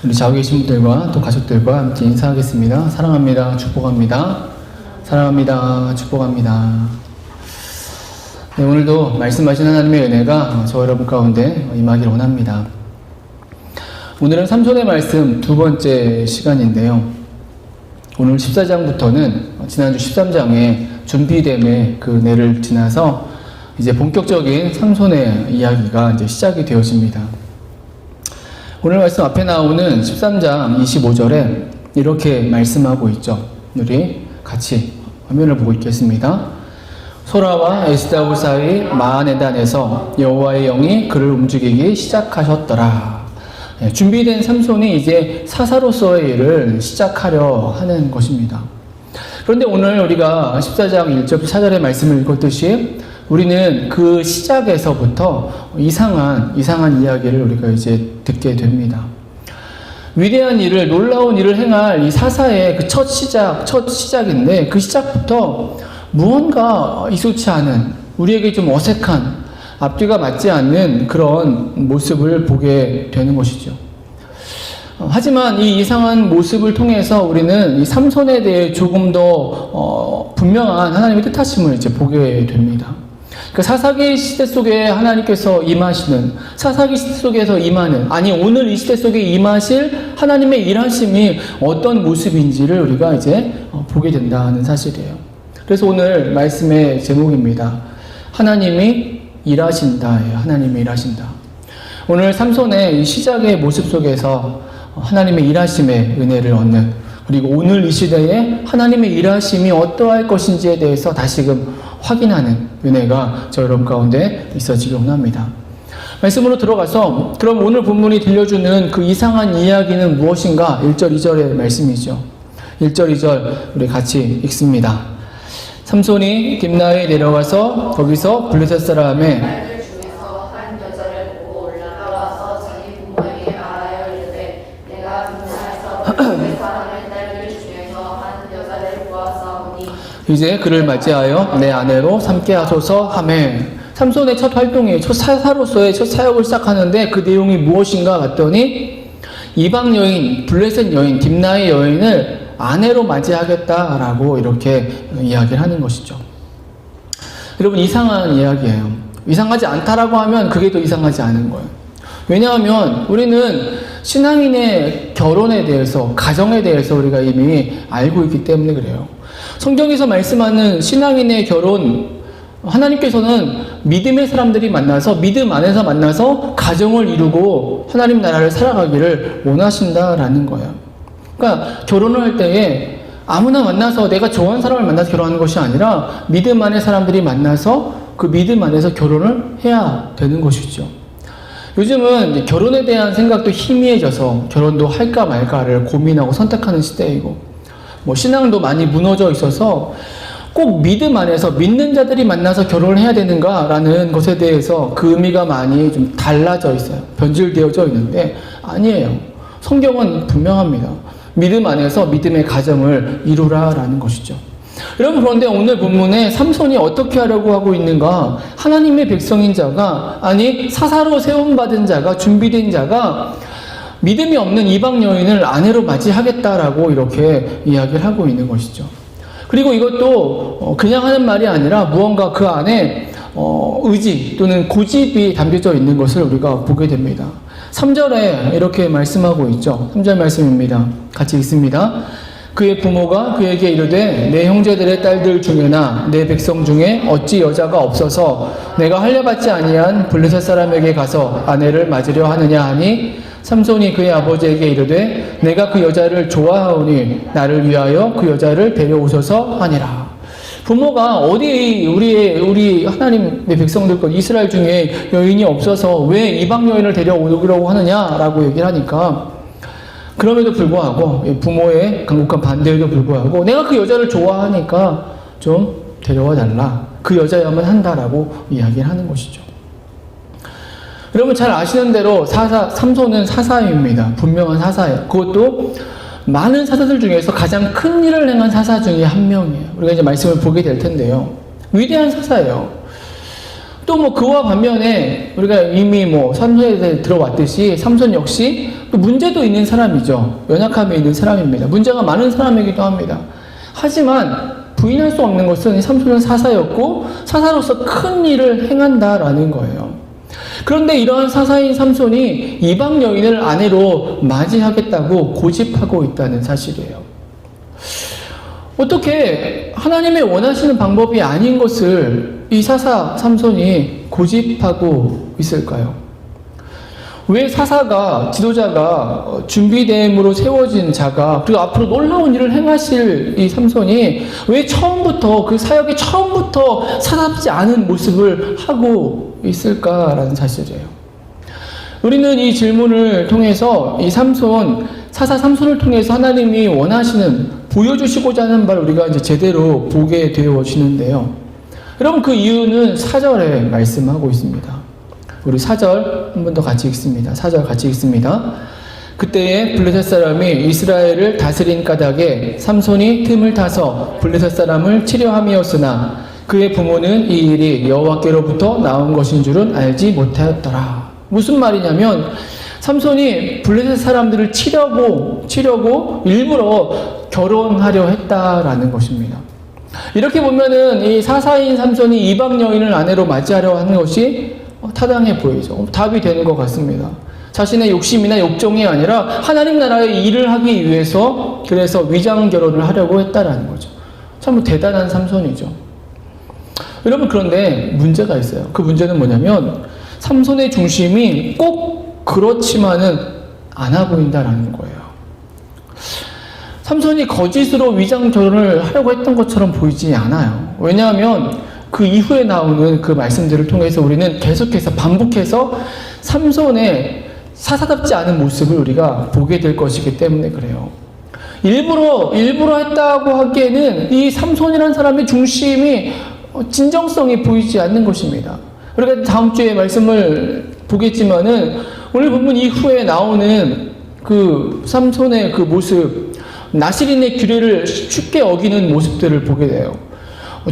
우리 좌우 계신 분들과 또 가족들과 함께 인사하겠습니다. 사랑합니다. 축복합니다. 사랑합니다. 축복합니다. 네, 오늘도 말씀하신 하나님의 은혜가 저 여러분 가운데 임하기를 원합니다. 오늘은 삼손의 말씀 두 번째 시간인데요. 오늘 14장부터는 지난주 13장의 준비됨의 그 내를 지나서 이제 본격적인 삼손의 이야기가 이제 시작이 되어집니다. 오늘 말씀 앞에 나오는 13장 25절에 이렇게 말씀하고 있죠. 우리 같이 화면을 보고 있겠습니다. 소라와 에스다올 사이 마하네단에서 여호와의 영이 그를 움직이기 시작하셨더라. 준비된 삼손이 이제 사사로서의 일을 시작하려 하는 것입니다. 그런데 오늘 우리가 14장 1절 4절의 말씀을 읽었듯이 우리는 그 시작에서부터 이상한 이야기를 우리가 이제 듣게 됩니다. 위대한 일을, 놀라운 일을 행할 이 사사의 그 첫 시작인데 그 시작부터 무언가 익숙치 않은, 우리에게 좀 어색한, 앞뒤가 맞지 않는 그런 모습을 보게 되는 것이죠. 하지만 이 이상한 모습을 통해서 우리는 이 삼손에 대해 조금 더 분명한 하나님의 뜻하심을 이제 보게 됩니다. 그 사사기 시대 속에 하나님께서 임하시는, 사사기 시대 속에서 임하는, 아니 오늘 이 시대 속에 임하실 하나님의 일하심이 어떤 모습인지를 우리가 이제 보게 된다는 사실이에요. 그래서 오늘 말씀의 제목입니다. 하나님이 일하신다예요. 하나님이 일하신다. 오늘 삼손의 이 시작의 모습 속에서 하나님의 일하심의 은혜를 얻는, 그리고 오늘 이 시대에 하나님의 일하심이 어떠할 것인지에 대해서 다시금 확인하는 은혜가 저 여러분 가운데 있어지길 원합니다. 말씀으로 들어가서 그럼 오늘 본문이 들려주는 그 이상한 이야기는 무엇인가? 1절 2절의 말씀이죠. 1절 2절 우리 같이 읽습니다. 삼손이 딥나에 내려가서 거기서 블레셋 사람의 이제 그를 맞이하여 내 아내로 삼게 하소서 하매. 삼손의 첫 활동이, 첫 사사로서의 첫 사역을 시작하는데 그 내용이 무엇인가 봤더니 이방 여인, 블레셋 여인, 딥나의 여인을 아내로 맞이하겠다라고 이렇게 이야기를 하는 것이죠. 여러분, 이상한 이야기예요. 이상하지 않다라고 하면 그게 더 이상하지 않은 거예요. 왜냐하면 우리는 신앙인의 결혼에 대해서, 가정에 대해서 우리가 이미 알고 있기 때문에 그래요. 성경에서 말씀하는 신앙인의 결혼, 하나님께서는 믿음의 사람들이 만나서, 믿음 안에서 만나서 가정을 이루고 하나님 나라를 살아가기를 원하신다라는 거예요. 그러니까 결혼을 할 때에 아무나 만나서 내가 좋아하는 사람을 만나서 결혼하는 것이 아니라 믿음 안의 사람들이 만나서 그 믿음 안에서 결혼을 해야 되는 것이죠. 요즘은 결혼에 대한 생각도 희미해져서 결혼도 할까 말까를 고민하고 선택하는 시대이고, 신앙도 많이 무너져 있어서 꼭 믿음 안에서 믿는 자들이 만나서 결혼을 해야 되는가라는 것에 대해서 그 의미가 많이 좀 달라져 있어요. 변질되어져 있는데 아니에요. 성경은 분명합니다. 믿음 안에서 믿음의 가정을 이루라라는 것이죠. 여러분, 그런데 오늘 본문에 삼손이 어떻게 하려고 하고 있는가? 하나님의 백성인 자가, 아니 사사로 세움받은 자가, 준비된 자가 믿음이 없는 이방 여인을 아내로 맞이하겠다라고 이렇게 이야기를 하고 있는 것이죠. 그리고 이것도 그냥 하는 말이 아니라 무언가 그 안에 의지 또는 고집이 담겨져 있는 것을 우리가 보게 됩니다. 3절에 이렇게 말씀하고 있죠. 3절 말씀입니다. 같이 읽습니다. 그의 부모가 그에게 이르되 내 형제들의 딸들 중에나 내 백성 중에 어찌 여자가 없어서 내가 할례받지 아니한 블레셋 사람에게 가서 아내를 맞으려 하느냐 하니, 삼손이 그의 아버지에게 이르되 내가 그 여자를 좋아하오니 나를 위하여 그 여자를 데려오소서 하니라. 부모가 어디 우리 하나님의 백성들 것 이스라엘 중에 여인이 없어서 왜 이방 여인을 데려오려고 하느냐라고 얘기를 하니까, 그럼에도 불구하고 부모의 강력한 반대에도 불구하고 내가 그 여자를 좋아하니까 좀 데려와 달라, 그 여자야만 한다라고 이야기를 하는 것이죠. 여러분 잘 아시는 대로 삼손은 사사입니다. 분명한 사사예요. 그것도 많은 사사들 중에서 가장 큰 일을 행한 사사 중에 한 명이에요. 우리가 이제 말씀을 보게 될 텐데요. 위대한 사사예요. 또 뭐 그와 반면에 우리가 이미 뭐 삼손에 대해 들어왔듯이 삼손 역시 또 문제도 있는 사람이죠. 연약함이 있는 사람입니다. 문제가 많은 사람이기도 합니다. 하지만 부인할 수 없는 것은 삼손은 사사였고 사사로서 큰 일을 행한다라는 거예요. 그런데 이러한 사사인 삼손이 이방 여인을 아내로 맞이하겠다고 고집하고 있다는 사실이에요. 어떻게 하나님의 원하시는 방법이 아닌 것을 이 사사 삼손이 고집하고 있을까요? 왜 사사가, 지도자가, 준비됨으로 세워진 자가, 그리고 앞으로 놀라운 일을 행하실 이 삼손이 왜 처음부터, 그 사역의 처음부터 사납지 않은 모습을 하고 있을까라는 사실이에요. 우리는 이 질문을 통해서 이 사사 삼손을 통해서 하나님이 원하시는, 보여주시고자 하는 바를 우리가 이제 제대로 보게 되어지는데요. 여러분, 그 이유는 4절에 말씀하고 있습니다. 우리 4절 한 번 더 같이 읽습니다. 4절 같이 읽습니다. 그때에 블레셋 사람이 이스라엘을 다스린 까닭에 삼손이 틈을 타서 블레셋 사람을 치려함이었으나 그의 부모는 이 일이 여호와께로부터 나온 것인 줄은 알지 못하였더라. 무슨 말이냐면 삼손이 블레셋 사람들을 치려고 일부러 결혼하려 했다라는 것입니다. 이렇게 보면은 이 사사인 삼손이 이방 여인을 아내로 맞이하려 하는 것이 타당해 보이죠. 답이 되는 것 같습니다. 자신의 욕심이나 욕정이 아니라 하나님 나라의 일을 하기 위해서 그래서 위장 결혼을 하려고 했다라는 거죠. 참 대단한 삼손이죠. 여러분, 그런데 문제가 있어요. 그 문제는 뭐냐면 삼손의 중심이 꼭 그렇지만은 않아 보인다라는 거예요. 삼손이 거짓으로 위장 결혼을 하려고 했던 것처럼 보이지 않아요. 왜냐하면 그 이후에 나오는 그 말씀들을 통해서 우리는 계속해서 반복해서 삼손의 사사답지 않은 모습을 우리가 보게 될 것이기 때문에 그래요. 일부러 했다고 하기에는 이 삼손이라는 사람의 중심이 진정성이 보이지 않는 것입니다. 우리가 다음 주에 말씀을 보겠지만은 오늘 본문 이후에 나오는 그 삼손의 그 모습, 나실인의 규례를 쉽게 어기는 모습들을 보게 돼요.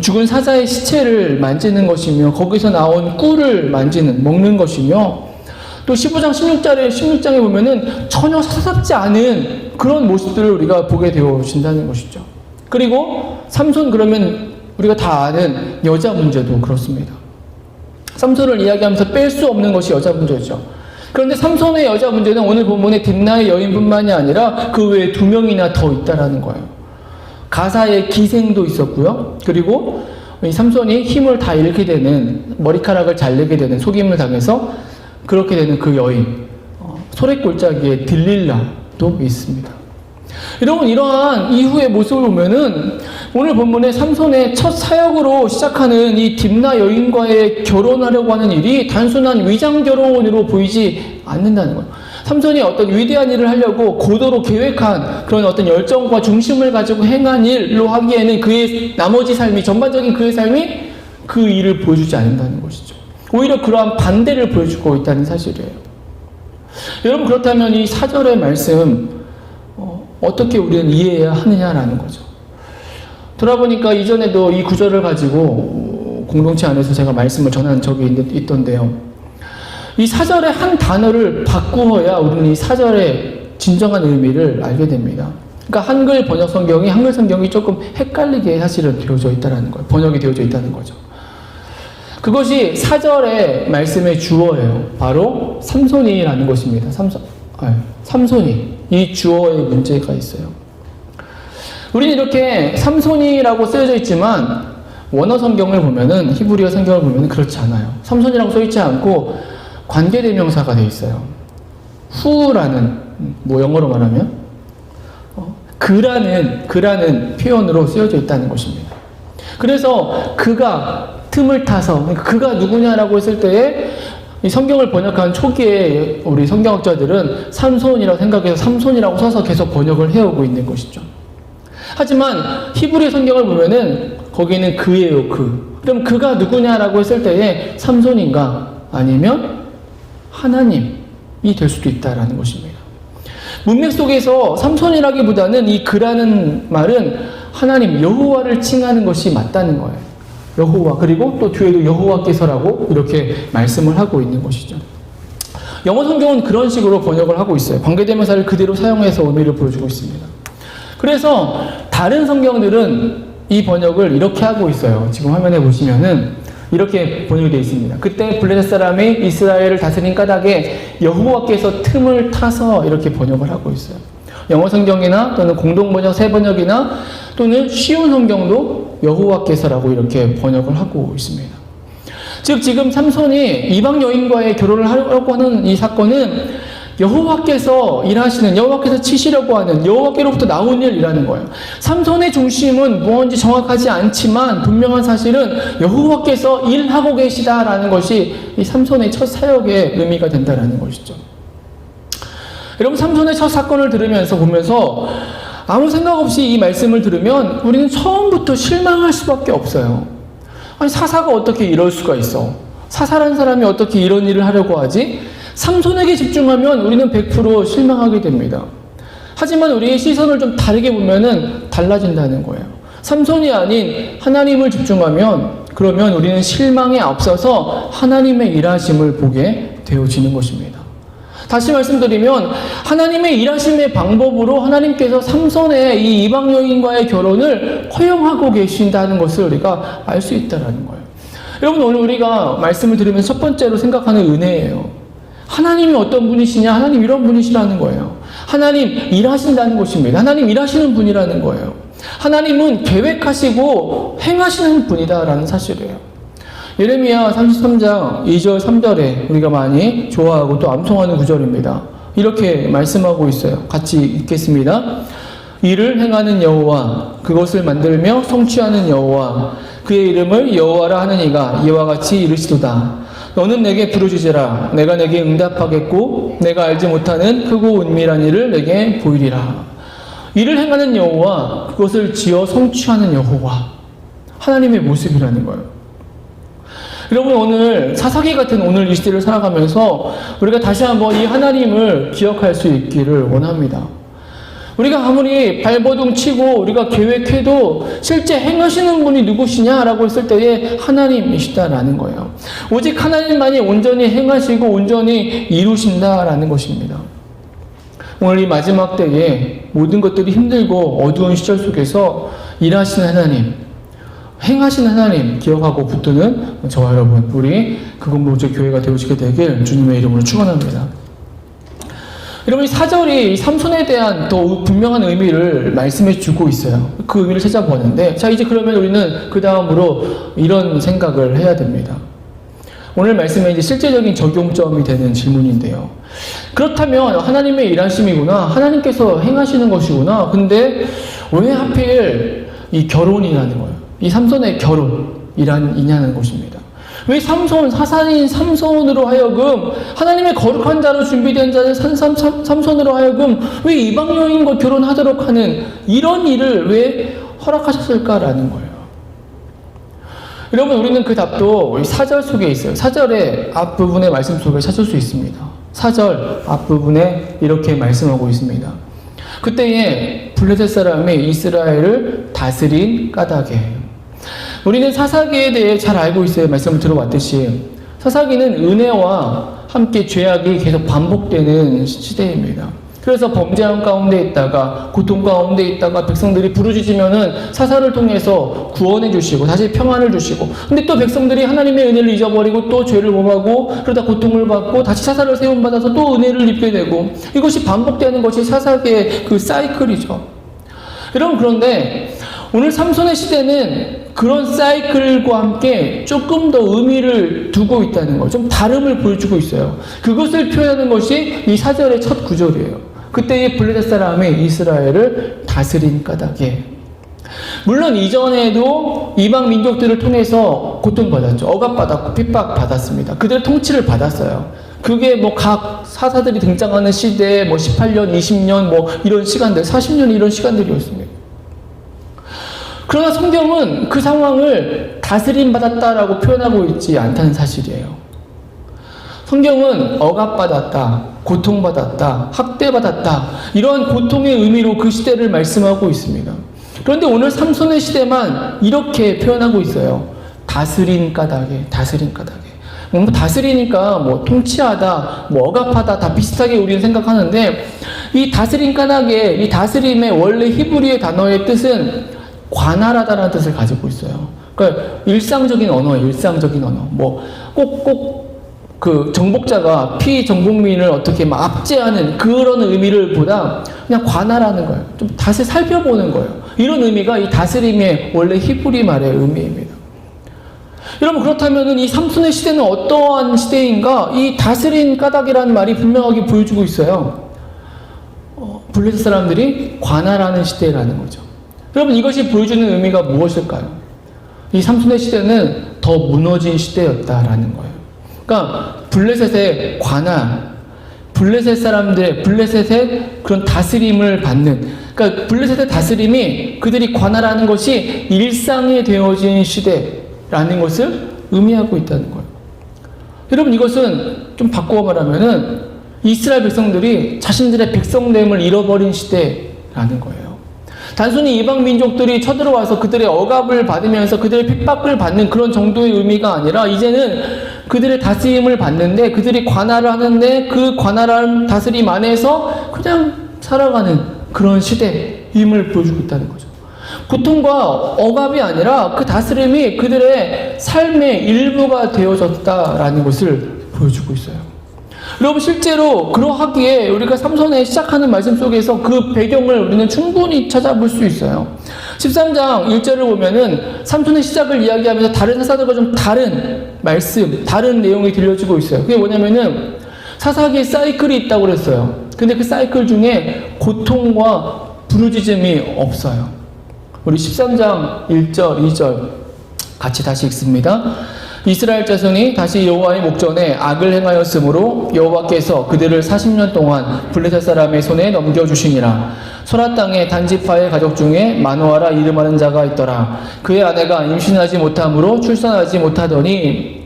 죽은 사자의 시체를 만지는 것이며 거기서 나온 꿀을 먹는 것이며 또 15장 16장에 보면은 전혀 사사답지 않은 그런 모습들을 우리가 보게 되어진다는 것이죠. 그리고 삼손, 그러면 우리가 다 아는 여자 문제도 그렇습니다. 삼손을 이야기하면서 뺄 수 없는 것이 여자 문제죠. 그런데 삼손의 여자 문제는 오늘 본문의 딥나의 여인뿐만이 아니라 그 외에 2명이나 더 있다라는 거예요. 가사의 기생도 있었고요. 그리고 이 삼손이 힘을 다 잃게 되는, 머리카락을 잘리게 되는, 속임을 당해서 그렇게 되는 그 여인, 소래골짜기의 딜릴라도 있습니다. 여러분, 이러한 이후의 모습을 보면은 오늘 본문의 삼손의 첫 사역으로 시작하는 이 딥나 여인과의 결혼하려고 하는 일이 단순한 위장 결혼으로 보이지 않는다는 거예요. 삼손이 어떤 위대한 일을 하려고 고도로 계획한 그런 어떤 열정과 중심을 가지고 행한 일로 하기에는 그의 나머지 삶이, 전반적인 그의 삶이 그 일을 보여주지 않는다는 것이죠. 오히려 그러한 반대를 보여주고 있다는 사실이에요. 여러분, 그렇다면 이 4절의 말씀 어떻게 우리는 이해해야 하느냐라는 거죠. 돌아보니까 이전에도 이 구절을 가지고 공동체 안에서 제가 말씀을 전한 적이 있던데요. 이 4절의 한 단어를 바꾸어야 우리는 이 4절의 진정한 의미를 알게 됩니다. 그러니까 한글 번역 성경이, 한글 성경이 조금 헷갈리게 사실은 되어져 있다는 거예요. 번역이 되어져 있다는 거죠. 그것이 4절의 말씀의 주어예요. 바로 삼손이라는 것입니다. 삼손이. 이 주어의 문제가 있어요. 우리는 이렇게 삼손이라고 쓰여져 있지만 원어 성경을 보면은, 히브리어 성경을 보면은 그렇지 않아요. 삼손이라고 써있지 않고 관계대명사가 되어 있어요. who라는, 뭐 영어로 말하면 그라는 표현으로 쓰여져 있다는 것입니다. 그래서 그가 틈을 타서, 그가 누구냐라고 했을 때에 이 성경을 번역한 초기에 우리 성경학자들은 삼손이라고 생각해서 삼손이라고 써서 계속 번역을 해오고 있는 것이죠. 하지만 히브리 성경을 보면은 거기는 그예요, 그. 그럼 그가 누구냐라고 했을 때에 삼손인가 아니면 하나님이 될 수도 있다라는 것입니다. 문맥 속에서 삼손이라기보다는 이 그라는 말은 하나님 여호와를 칭하는 것이 맞다는 거예요. 여호와, 그리고 또 뒤에도 여호와께서라고 이렇게 말씀을 하고 있는 것이죠. 영어 성경은 그런 식으로 번역을 하고 있어요. 관계대명사를 그대로 사용해서 의미를 보여주고 있습니다. 그래서 다른 성경들은 이 번역을 이렇게 하고 있어요. 지금 화면에 보시면은 이렇게 번역이 되어 있습니다. 그때 블레셋 사람이 이스라엘을 다스린 까닭에 여호와께서 틈을 타서 이렇게 번역을 하고 있어요. 영어 성경이나 또는 공동번역, 새번역이나 또는 쉬운 성경도 여호와께서라고 이렇게 번역을 하고 있습니다. 즉 지금 삼손이 이방 여인과의 결혼을 하려고 하는 이 사건은 여호와께서 일하시는, 여호와께서 치시려고 하는, 여호와께로부터 나온 일이라는 거예요. 삼손의 중심은 무엇인지 정확하지 않지만 분명한 사실은 여호와께서 일하고 계시다라는 것이 이 삼손의 첫 사역의 의미가 된다라는 것이죠. 여러분, 삼손의 첫 사건을 들으면서 보면서 아무 생각 없이 이 말씀을 들으면 우리는 처음부터 실망할 수밖에 없어요. 아니, 사사가 어떻게 이럴 수가 있어? 사사라는 사람이 어떻게 이런 일을 하려고 하지? 삼손에게 집중하면 우리는 100% 실망하게 됩니다. 하지만 우리의 시선을 좀 다르게 보면은 달라진다는 거예요. 삼손이 아닌 하나님을 집중하면 그러면 우리는 실망에 앞서서 하나님의 일하심을 보게 되어지는 것입니다. 다시 말씀드리면 하나님의 일하심의 방법으로 하나님께서 삼손의 이 이방 여인과의 결혼을 허용하고 계신다는 것을 우리가 알 수 있다는 거예요. 여러분, 오늘 우리가 말씀을 들으면서 첫 번째로 생각하는 은혜예요. 하나님이 어떤 분이시냐? 하나님 이런 분이시라는 거예요. 하나님 일하신다는 것입니다. 하나님 일하시는 분이라는 거예요. 하나님은 계획하시고 행하시는 분이다라는 사실이에요. 예레미야 33장 2절 3절에 우리가 많이 좋아하고 또 암송하는 구절입니다. 이렇게 말씀하고 있어요. 같이 읽겠습니다. 일을 행하는 여호와, 그것을 만들며 성취하는 여호와, 그의 이름을 여호와라 하는 이가 이와 같이 이르시도다. 너는 내게 부르짖으라. 내가 내게 응답하겠고 내가 알지 못하는 크고 은밀한 일을 내게 보이리라. 일을 행하는 여호와, 그것을 지어 성취하는 여호와, 하나님의 모습이라는 거예요. 여러분, 오늘 사사기 같은 오늘 이 시대를 살아가면서 우리가 다시 한번 이 하나님을 기억할 수 있기를 원합니다. 우리가 아무리 발버둥 치고 우리가 계획해도 실제 행하시는 분이 누구시냐라고 했을 때에 하나님이시다라는 거예요. 오직 하나님만이 온전히 행하시고 온전히 이루신다라는 것입니다. 오늘 이 마지막 때에 모든 것들이 힘들고 어두운 시절 속에서 일하시는 하나님, 행하시는 하나님 기억하고 붙드는 저와 여러분, 우리 그공동체 교회가 되어지게 되길 주님의 이름으로 축원합니다. 여러분, 이 4절이 삼손에 대한 더 분명한 의미를 말씀해 주고 있어요. 그 의미를 찾아보는데, 자, 이제 그러면 우리는 그 다음으로 이런 생각을 해야 됩니다. 오늘 말씀에 이제 실제적인 적용점이 되는 질문인데요. 그렇다면 하나님의 일하심이구나, 하나님께서 행하시는 것이구나. 근데 왜 하필 이 결혼이라는 거예요? 이 삼손의 결혼이냐는 것입니다. 왜 삼손, 사사인 삼손으로 하여금, 하나님의 거룩한 자로 준비된 자는 삼손으로 하여금 왜 이방 여인과 결혼하도록 하는 이런 일을 왜 허락하셨을까라는 거예요. 여러분, 우리는 그 답도 4절 속에 있어요. 4절의 앞부분의 말씀 속에 찾을 수 있습니다. 4절 앞부분에 이렇게 말씀하고 있습니다. 그때에 블레셋 사람이 이스라엘을 다스린 까닭에. 우리는 사사기에 대해 잘 알고 있어요. 말씀을 들어왔듯이 사사기는 은혜와 함께 죄악이 계속 반복되는 시대입니다. 그래서 범죄한 가운데 있다가 고통 가운데 있다가 백성들이 부르짖으면은 사사를 통해서 구원해 주시고 다시 평안을 주시고, 근데 또 백성들이 하나님의 은혜를 잊어버리고 또 죄를 범하고 그러다 고통을 받고 다시 사사를 세움받아서 또 은혜를 입게 되고, 이것이 반복되는 것이 사사기의 그 사이클이죠. 여러분, 그런데 오늘 삼손의 시대는 그런 사이클과 함께 조금 더 의미를 두고 있다는 거, 좀 다름을 보여주고 있어요. 그것을 표현하는 것이 이 4절의 첫 구절이에요. 그때의 블레셋 사람이 이스라엘을 다스린 까닭에. 물론 이전에도 이방 민족들을 통해서 고통받았죠. 억압받았고 핍박받았습니다. 그들의 통치를 받았어요. 그게 뭐 각 사사들이 등장하는 시대에 뭐 18년, 20년 뭐 이런 시간들, 40년 이런 시간들이었습니다. 그러나 성경은 그 상황을 다스림받았다라고 표현하고 있지 않다는 사실이에요. 성경은 억압받았다, 고통받았다, 학대받았다, 이러한 고통의 의미로 그 시대를 말씀하고 있습니다. 그런데 오늘 삼손의 시대만 이렇게 표현하고 있어요. 다스린 까닭에. 뭐 다스리니까 뭐 통치하다, 뭐 억압하다 다 비슷하게 우리는 생각하는데, 이 다스린 까닭에, 이 다스림의 원래 히브리의 단어의 뜻은 관할하다라는 뜻을 가지고 있어요. 그러니까 일상적인 언어예요. 일상적인 언어. 뭐 꼭 그 정복자가 피정복민을 어떻게 막 압제하는 그런 의미를 보다 그냥 관할하는 거예요. 좀 다시 살펴보는 거예요. 이런 의미가 이 다스림의 원래 히브리 말의 의미입니다. 여러분, 그렇다면 이 삼손의 시대는 어떠한 시대인가? 이 다스린 까닭이라는 말이 분명하게 보여주고 있어요. 블레셋 사람들이 관할하는 시대라는 거죠. 여러분, 이것이 보여주는 의미가 무엇일까요? 이 삼손의 시대는 더 무너진 시대였다라는 거예요. 그러니까 블레셋의 관할, 블레셋 사람들의, 블레셋의 그런 다스림을 받는, 그러니까 블레셋의 다스림이 그들이 관할하는 것이 일상이 되어진 시대라는 것을 의미하고 있다는 거예요. 여러분, 이것은 좀 바꾸어 말하면은 이스라엘 백성들이 자신들의 백성됨을 잃어버린 시대라는 거예요. 단순히 이방 민족들이 쳐들어와서 그들의 억압을 받으면서 그들의 핍박을 받는 그런 정도의 의미가 아니라, 이제는 그들의 다스림을 받는데, 그들이 관할을 하는데 그 관할한 다스림 안에서 그냥 살아가는 그런 시대임을 보여주고 있다는 거죠. 고통과 억압이 아니라 그 다스림이 그들의 삶의 일부가 되어졌다라는 것을 보여주고 있어요. 여러분, 실제로 그러하기에 우리가 삼손에 시작하는 말씀 속에서 그 배경을 우리는 충분히 찾아볼 수 있어요. 13장 1절을 보면은 삼손의 시작을 이야기하면서 다른 사사들과 좀 다른 말씀, 다른 내용이 들려주고 있어요. 그게 뭐냐면은 사사기에 사이클이 있다고 그랬어요. 근데 그 사이클 중에 고통과 부르짖음이 없어요. 우리 13장 1절, 2절 같이 다시 읽습니다. 이스라엘 자손이 다시 여호와의 목전에 악을 행하였으므로 여호와께서 그들을 40년 동안 블레셋 사람의 손에 넘겨주시니라. 소라 땅의 단지파의 가족 중에 마노아라 이름하는 자가 있더라. 그의 아내가 임신하지 못함으로 출산하지 못하더니,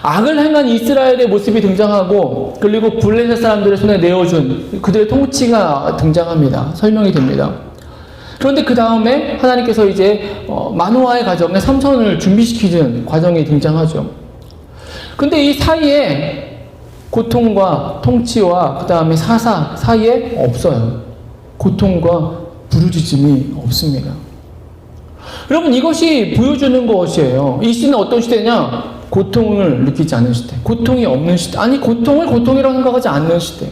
악을 행한 이스라엘의 모습이 등장하고, 그리고 블레셋 사람들의 손에 내어준 그들의 통치가 등장합니다. 설명이 됩니다. 그런데 그 다음에 하나님께서 이제 마노아의 가정에 삼손을 준비시키는 과정이 등장하죠. 근데 이 사이에 고통과 통치와 그 다음에 사사 사이에 없어요. 고통과 부르짖음이 없습니다. 여러분, 이것이 보여주는 것이에요. 이 시대는 어떤 시대냐? 고통을 느끼지 않는 시대, 고통이 없는 시대, 아니 고통을 고통이라고 생각하지 않는 시대,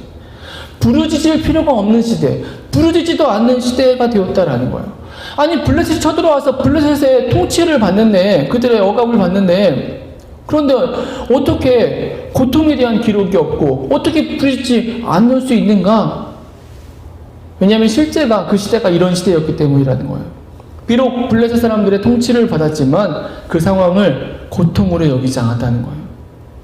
부르짖을 필요가 없는 시대, 부르짖지도 않는 시대가 되었다라는 거예요. 아니, 블레셋이 쳐들어와서 블레셋의 통치를 받는데, 그들의 억압을 받는데, 그런데 어떻게 고통에 대한 기록이 없고 어떻게 부르짖지 않을 수 있는가? 왜냐하면 실제가 그 시대가 이런 시대였기 때문이라는 거예요. 비록 블레셋 사람들의 통치를 받았지만 그 상황을 고통으로 여기지 않았다는 거예요.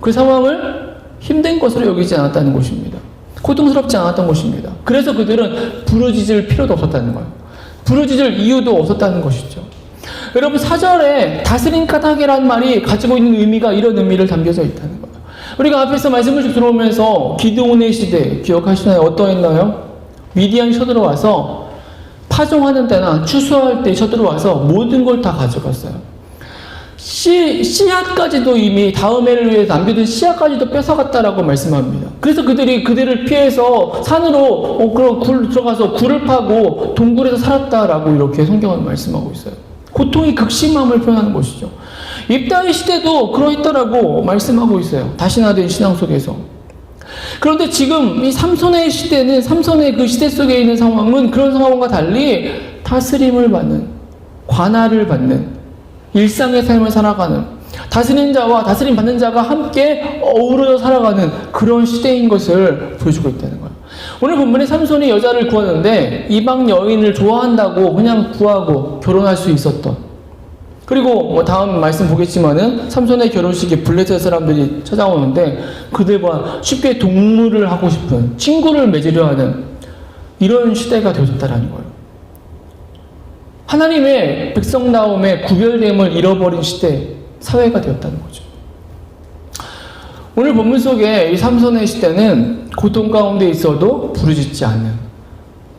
그 상황을 힘든 것으로 여기지 않았다는 것입니다. 고통스럽지 않았던 것입니다. 그래서 그들은 부르짖을 필요도 없었다는 거예요. 부르짖을 이유도 없었다는 것이죠. 여러분, 4절에 다스린 까닭이라는 말이 가지고 있는 의미가 이런 의미를 담겨져 있다는 거예요. 우리가 앞에서 말씀을 쭉 들어오면서 기드온의 시대 기억하시나요? 어떠했나요? 미디안이 쳐들어와서 파종하는 때나 추수할 때 쳐들어와서 모든 걸 다 가져갔어요. 씨앗까지도 이미 다음 해를 위해 남겨둔 씨앗까지도 뺏어갔다라고 말씀합니다. 그래서 그들을 피해서 산으로 그런 굴 들어가서 굴을 파고 동굴에서 살았다라고 이렇게 성경은 말씀하고 있어요. 고통이 극심함을 표현하는 것이죠. 입다의 시대도 그러했다라고 말씀하고 있어요. 다신화된 신앙 속에서. 그런데 지금 이 삼손의 시대는, 삼손의 그 시대 속에 있는 상황은 그런 상황과 달리 다스림을 받는, 관할을 받는, 일상의 삶을 살아가는, 다스리는 자와 다스림 받는 자가 함께 어우러져 살아가는 그런 시대인 것을 보여주고 있다는 거예요. 오늘 본문에 삼손이 여자를 구하는데 이방 여인을 좋아한다고 그냥 구하고 결혼할 수 있었던, 그리고 뭐 다음 말씀 보겠지만은 삼손의 결혼식에 블레셋 사람들이 찾아오는데 그들과 쉽게 동물을 하고 싶은, 친구를 맺으려 하는 이런 시대가 되어졌다는 거예요. 하나님의 백성다움의 구별됨을 잃어버린 시대, 사회가 되었다는 거죠. 오늘 본문 속에 이 삼손의 시대는 고통 가운데 있어도 부르짖지 않는,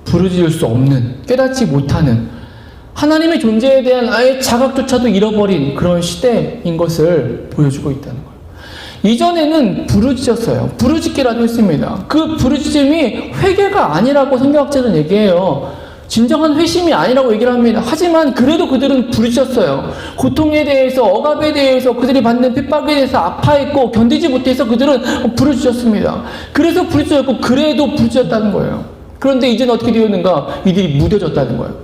부르짖을 수 없는, 깨닫지 못하는 하나님의 존재에 대한 아예 자각조차도 잃어버린 그런 시대인 것을 보여주고 있다는 거예요. 이전에는 부르짖었어요. 부르짖기라도 했습니다. 그 부르짖음이 회개가 아니라고 성경학자들은 얘기해요. 진정한 회심이 아니라고 얘기를 합니다. 하지만 그래도 그들은 부르짖었어요. 고통에 대해서, 억압에 대해서, 그들이 받는 핍박에 대해서 아파했고 견디지 못해서 그들은 부르짖었습니다. 그래서 부르짖었고 그래도 부르짖었다는 거예요. 그런데 이제는 어떻게 되었는가? 이들이 무뎌졌다는 거예요.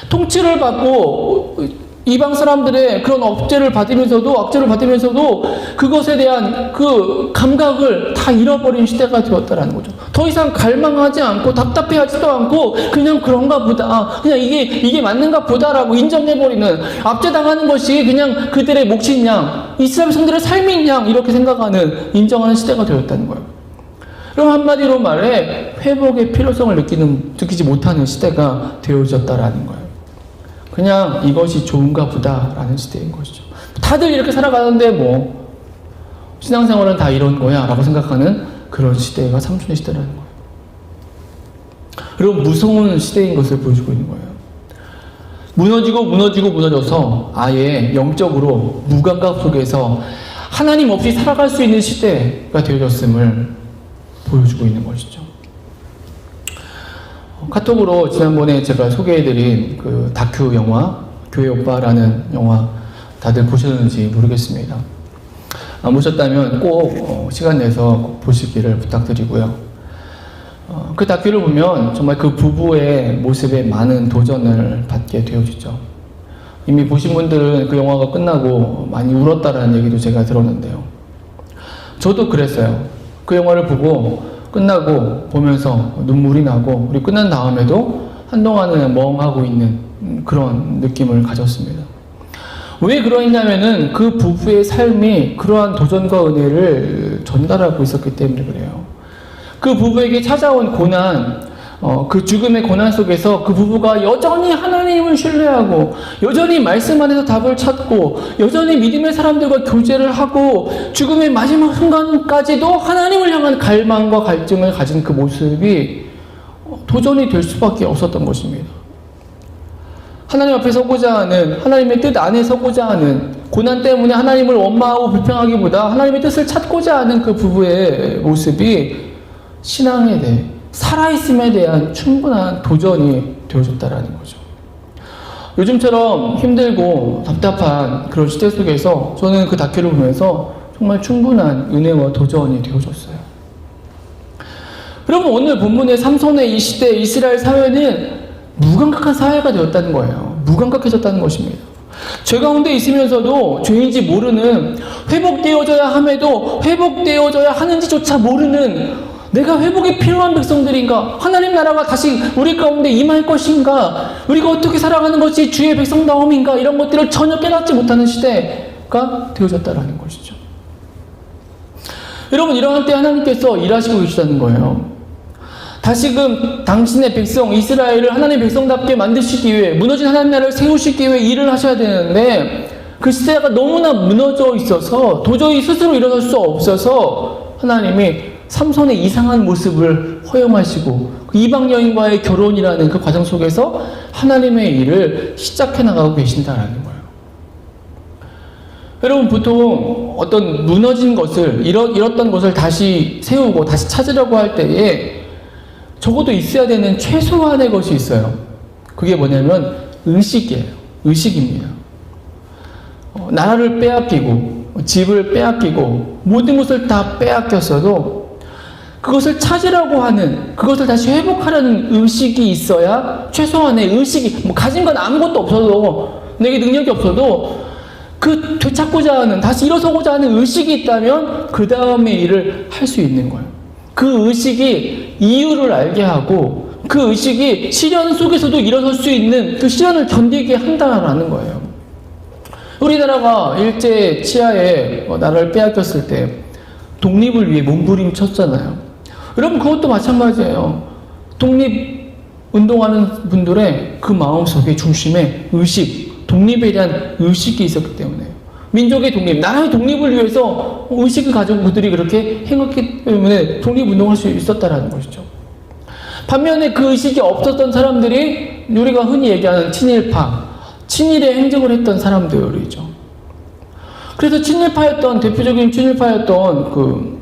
통치를 받고 이방 사람들의 그런 억제를 받으면서도, 악제를 받으면서도 그것에 대한 그 감각을 다 잃어버린 시대가 되었다라는 거죠. 더 이상 갈망하지 않고 답답해하지도 않고 그냥 그런가 보다, 그냥 이게 맞는가 보다라고 인정해버리는, 압제당하는 것이 그냥 그들의 몫인 양, 이스라엘 성들의 삶인 양 이렇게 생각하는, 인정하는 시대가 되었다는 거예요. 그럼 한마디로 말해 회복의 필요성을 느끼지 못하는 시대가 되어졌다라는 거예요. 그냥 이것이 좋은가 보다라는 시대인 것이죠. 다들 이렇게 살아가는데 뭐 신앙생활은 다 이런 거야 라고 생각하는 그런 시대가 삼손의 시대라는 거예요. 그리고 무서운 시대인 것을 보여주고 있는 거예요. 무너져서 아예 영적으로 무감각 속에서 하나님 없이 살아갈 수 있는 시대가 되어졌음을 보여주고 있는 것이죠. 카톡으로 지난번에 제가 소개해드린 그 다큐 영화 교회 오빠라는 영화 다들 보셨는지 모르겠습니다. 안 보셨다면 꼭 시간 내서 꼭 보시기를 부탁드리고요. 그 다큐를 보면 정말 그 부부의 모습에 많은 도전을 받게 되어지죠. 이미 보신 분들은 그 영화가 끝나고 많이 울었다라는 얘기도 제가 들었는데요. 저도 그랬어요. 그 영화를 보고 끝나고 보면서 눈물이 나고, 그리고 끝난 다음에도 한동안은 멍하고 있는 그런 느낌을 가졌습니다. 왜 그러냐면은 그 부부의 삶이 그러한 도전과 은혜를 전달하고 있었기 때문에 그래요. 그 부부에게 찾아온 고난, 그 죽음의 고난 속에서 그 부부가 여전히 하나님을 신뢰하고, 여전히 말씀 안에서 답을 찾고, 여전히 믿음의 사람들과 교제를 하고, 죽음의 마지막 순간까지도 하나님을 향한 갈망과 갈증을 가진 그 모습이 도전이 될 수밖에 없었던 것입니다. 하나님 앞에 서고자 하는, 하나님의 뜻 안에 서고자 하는, 고난 때문에 하나님을 원망하고 불평하기보다 하나님의 뜻을 찾고자 하는 그 부부의 모습이 신앙에 대해, 살아있음에 대한 충분한 도전이 되어졌다라는 거죠. 요즘처럼 힘들고 답답한 그런 시대 속에서 저는 그 다큐를 보면서 정말 충분한 은혜와 도전이 되어졌어요. 여러분, 오늘 본문의 삼손의 이 시대 이스라엘 사회는 무감각한 사회가 되었다는 거예요. 무감각해졌다는 것입니다. 죄 가운데 있으면서도 죄인지 모르는, 회복되어져야 함에도 회복되어져야 하는지조차 모르는, 내가 회복이 필요한 백성들인가? 하나님 나라가 다시 우리 가운데 임할 것인가? 우리가 어떻게 살아가는 것이 주의 백성다움인가? 이런 것들을 전혀 깨닫지 못하는 시대가 되어졌다라는 것이죠. 여러분, 이러한 때 하나님께서 일하시고 계시다는 거예요. 다시금 당신의 백성 이스라엘을 하나님의 백성답게 만드시기 위해, 무너진 하나님 나라를 세우시기 위해 일을 하셔야 되는데, 그 시대가 너무나 무너져 있어서 도저히 스스로 일어날 수 없어서 하나님이 삼손의 이상한 모습을 허용하시고 그 이방 여인과의 결혼이라는 그 과정 속에서 하나님의 일을 시작해 나가고 계신다라는 거예요. 여러분, 보통 어떤 무너진 것을, 잃었던 것을 다시 세우고 다시 찾으려고 할 때에 적어도 있어야 되는 최소한의 것이 있어요. 그게 뭐냐면 의식이에요. 의식입니다. 나라를 빼앗기고 집을 빼앗기고 모든 것을 다 빼앗겼어도 그것을 찾으려고 하는, 그것을 다시 회복하려는 의식이 있어야, 최소한의 의식이, 뭐 가진 건 아무것도 없어도, 내게 능력이 없어도 그 되찾고자 하는, 다시 일어서고자 하는 의식이 있다면 그 다음의 일을 할 수 있는 거예요. 그 의식이 이유를 알게 하고 그 의식이 시련 속에서도 일어설 수 있는 그 시련을 견디게 한다라는 거예요. 우리나라가 일제 치하에 나라를 빼앗겼을 때 독립을 위해 몸부림쳤잖아요. 여러분, 그것도 마찬가지예요. 독립운동하는 분들의 그 마음속에 중심에 의식, 독립에 대한 의식이 있었기 때문에, 민족의 독립, 나라의 독립을 위해서 의식을 가진 분들이 그렇게 행했기 때문에 독립운동할 수 있었다는 것이죠. 반면에 그 의식이 없었던 사람들이 우리가 흔히 얘기하는 친일파, 친일의 행적을 했던 사람들이죠. 그래서 대표적인 친일파였던 그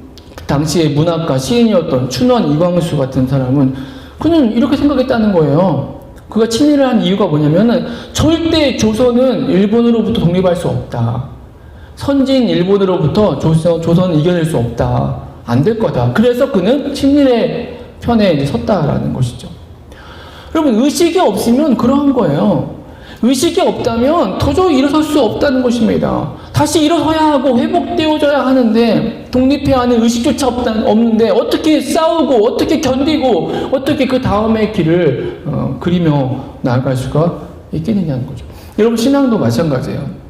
당시의 문학가, 시인이었던 춘원 이광수 같은 사람은 그는 이렇게 생각했다는 거예요. 그가 친일을 한 이유가 뭐냐면은 절대 조선은 일본으로부터 독립할 수 없다. 선진 일본으로부터 조선을 이겨낼 수 없다. 안 될 거다. 그래서 그는 친일의 편에 이제 섰다라는 것이죠. 여러분, 의식이 없으면 그러한 거예요. 의식이 없다면 도저히 일어설 수 없다는 것입니다. 다시 일어서야 하고 회복되어져야 하는데 독립해야 하는 의식조차 없는데 어떻게 싸우고 어떻게 견디고 어떻게 그 다음의 길을 그리며 나아갈 수가 있겠느냐는 거죠. 여러분, 신앙도 마찬가지예요.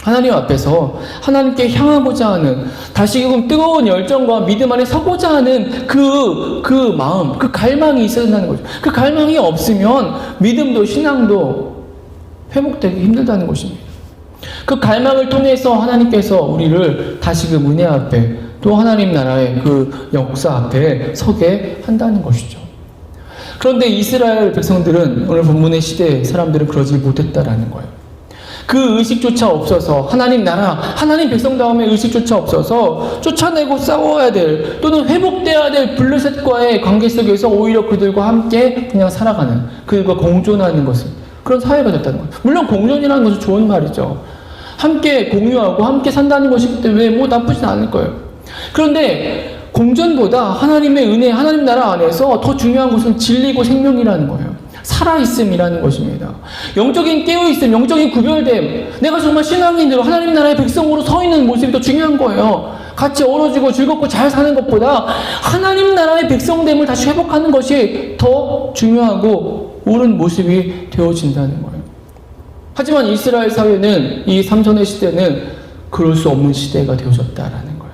하나님 앞에서 하나님께 향하고자 하는 다시금 뜨거운 열정과 믿음 안에 서고자 하는 그 마음, 그 갈망이 있어야 된다는 거죠. 그 갈망이 없으면 믿음도 신앙도 회복되기 힘들다는 것입니다. 그 갈망을 통해서 하나님께서 우리를 다시금 은혜 앞에 또 하나님 나라의 그 역사 앞에 서게 한다는 것이죠. 그런데 이스라엘 백성들은 오늘 본문의 시대의 사람들은 그러지 못했다라는 거예요. 그 의식조차 없어서 하나님 나라, 하나님 백성다움의 의식조차 없어서 쫓아내고 싸워야 될 또는 회복돼야 될 블레셋과의 관계 속에서 오히려 그들과 함께 그냥 살아가는, 그들과 공존하는 것은 그런 사회가 됐다는 거예요. 물론 공존이라는 것은 좋은 말이죠. 함께 공유하고 함께 산다는 것이기 때문에 뭐 나쁘진 않을 거예요. 그런데 공존보다 하나님의 은혜, 하나님 나라 안에서 더 중요한 것은 진리고 생명이라는 거예요. 살아있음이라는 것입니다. 영적인 깨어있음, 영적인 구별됨, 내가 정말 신앙인으로 하나님 나라의 백성으로 서 있는 모습이 더 중요한 거예요. 같이 어우러지고 즐겁고 잘 사는 것보다 하나님 나라의 백성됨을 다시 회복하는 것이 더 중요하고 옳은 모습이 되어진다는 거예요. 하지만 이스라엘 사회는, 이 삼손의 시대는 그럴 수 없는 시대가 되어졌다라는 거예요.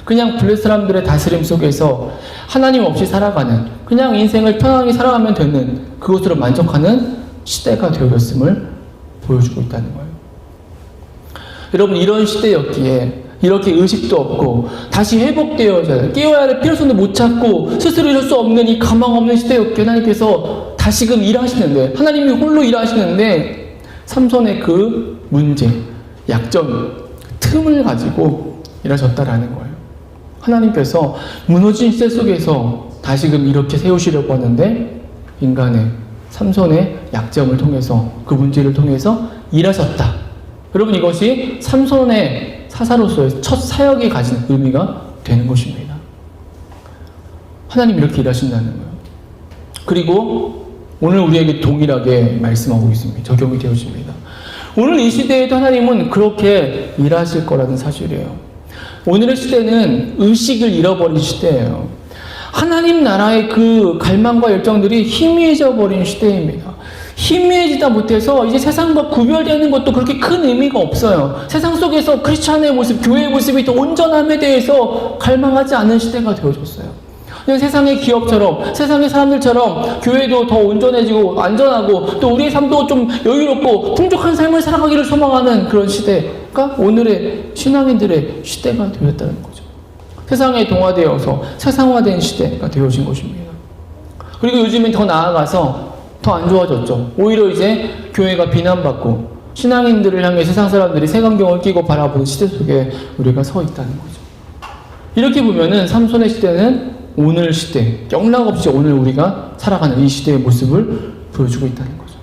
그냥 블레셋 사람들의 다스림 속에서 하나님 없이 살아가는, 그냥 인생을 편안하게 살아가면 되는 그것으로 만족하는 시대가 되어졌음을 보여주고 있다는 거예요. 여러분, 이런 시대였기에 이렇게 의식도 없고 다시 회복되어져야, 깨어야 할 필요성도 못 찾고 스스로 이룰 수 없는 이 가망 없는 시대였기에 하나님께서 다시금 일하시는데, 하나님이 홀로 일하시는데 삼손의 그 문제, 약점, 틈을 가지고 일하셨다라는 거예요. 하나님께서 무너진 시대 속에서 다시금 이렇게 세우시려고 하는데 인간의 삼손의 약점을 통해서, 그 문제를 통해서 일하셨다. 여러분, 이것이 삼손의 사사로서의 첫 사역이 가진 의미가 되는 것입니다. 하나님 이렇게 일하신다는 거예요. 그리고 오늘 우리에게 동일하게 말씀하고 있습니다. 적용이 되어집니다. 오늘 이 시대에도 하나님은 그렇게 일하실 거라는 사실이에요. 오늘의 시대는 의식을 잃어버린 시대예요. 하나님 나라의 그 갈망과 열정들이 희미해져 버린 시대입니다. 희미해지다 못해서 이제 세상과 구별되는 것도 그렇게 큰 의미가 없어요. 세상 속에서 크리스찬의 모습, 교회의 모습이 더 온전함에 대해서 갈망하지 않는 시대가 되어졌어요. 세상의 기업처럼, 세상의 사람들처럼 교회도 더 온전해지고 안전하고 또 우리의 삶도 좀 여유롭고 풍족한 삶을 살아가기를 소망하는 그런 시대가 오늘의 신앙인들의 시대가 되었다는 거죠. 세상에 동화되어서 세상화된 시대가 되어진 것입니다. 그리고 요즘엔 더 나아가서 더 안 좋아졌죠. 오히려 이제 교회가 비난받고 신앙인들을 향해 세상 사람들이 색안경을 끼고 바라보는 시대 속에 우리가 서 있다는 거죠. 이렇게 보면은 삼손의 시대는 오늘 시대, 영락없이 오늘 우리가 살아가는 이 시대의 모습을 보여주고 있다는 거죠.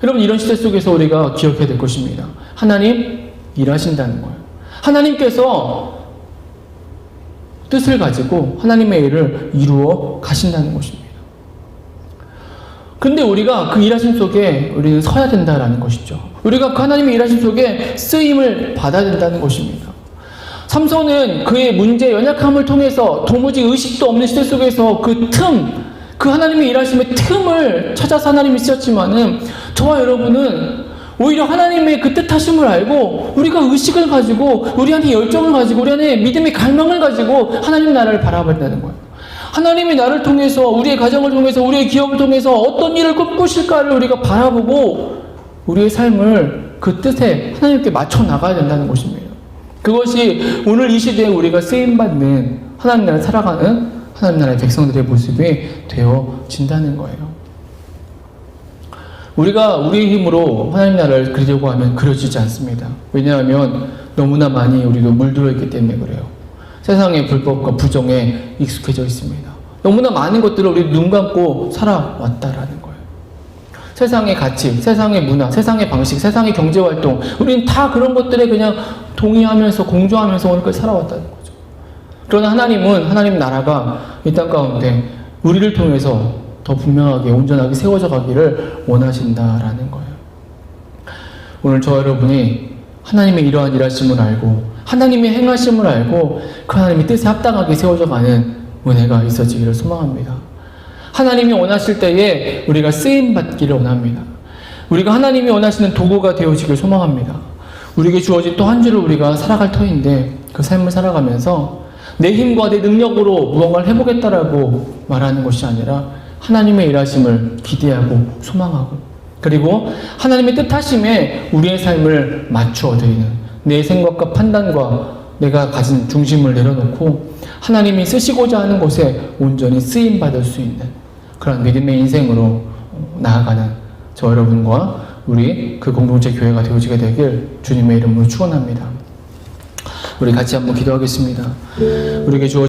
여러분, 이런 시대 속에서 우리가 기억해야 될 것입니다. 하나님 일하신다는 거예요. 하나님께서 뜻을 가지고 하나님의 일을 이루어 가신다는 것입니다. 근데 우리가 그 일하심 속에 우리는 서야 된다라는 것이죠. 우리가 그 하나님의 일하심 속에 쓰임을 받아야 된다는 것입니다. 삼손은 그의 문제, 연약함을 통해서 도무지 의식도 없는 시대 속에서 그 하나님의 일하심의 틈을 찾아서 하나님이 쓰셨지만은 저와 여러분은 오히려 하나님의 그 뜻하심을 알고 우리가 의식을 가지고 우리 안에 열정을 가지고 우리 안에 믿음의 갈망을 가지고 하나님 나라를 바라봐야 되는 거예요. 하나님이 나를 통해서, 우리의 가정을 통해서, 우리의 기업을 통해서 어떤 일을 꿈꾸실까를 우리가 바라보고 우리의 삶을 그 뜻에 하나님께 맞춰 나가야 된다는 것입니다. 그것이 오늘 이 시대에 우리가 쓰임받는 하나님 나라를 살아가는 하나님 나라의 백성들의 모습이 되어진다는 거예요. 우리가 우리의 힘으로 하나님 나라를 그리려고 하면 그려지지 않습니다. 왜냐하면 너무나 많이 우리도 물들어 있기 때문에 그래요. 세상의 불법과 부정에 익숙해져 있습니다. 너무나 많은 것들을 우리 눈 감고 살아왔다라는 거예요. 세상의 가치, 세상의 문화, 세상의 방식, 세상의 경제활동, 우리는 다 그런 것들에 그냥 동의하면서 공조하면서 오늘까지 살아왔다는 거죠. 그러나 하나님은 하나님 나라가 이 땅 가운데 우리를 통해서 더 분명하게 온전하게 세워져 가기를 원하신다라는 거예요. 오늘 저 여러분이 하나님의 이러한 일하심을 알고 하나님의 행하심을 알고 그 하나님의 뜻에 합당하게 세워져 가는 은혜가 있어지기를 소망합니다. 하나님이 원하실 때에 우리가 쓰임받기를 원합니다. 우리가 하나님이 원하시는 도구가 되어지길 소망합니다. 우리에게 주어진 또 한 주를 우리가 살아갈 터인데 그 삶을 살아가면서 내 힘과 내 능력으로 무언가를 해보겠다라고 말하는 것이 아니라 하나님의 일하심을 기대하고 소망하고 그리고 하나님의 뜻하심에 우리의 삶을 맞추어 드리는 내 생각과 판단과 내가 가진 중심을 내려놓고 하나님이 쓰시고자 하는 곳에 온전히 쓰임받을 수 있는 그런 믿음의 인생으로 나아가는 저 여러분과 우리 그 공동체 교회가 되어지게 되길 주님의 이름으로 축원합니다. 우리 같이 한번 기도하겠습니다. 우리에게 주어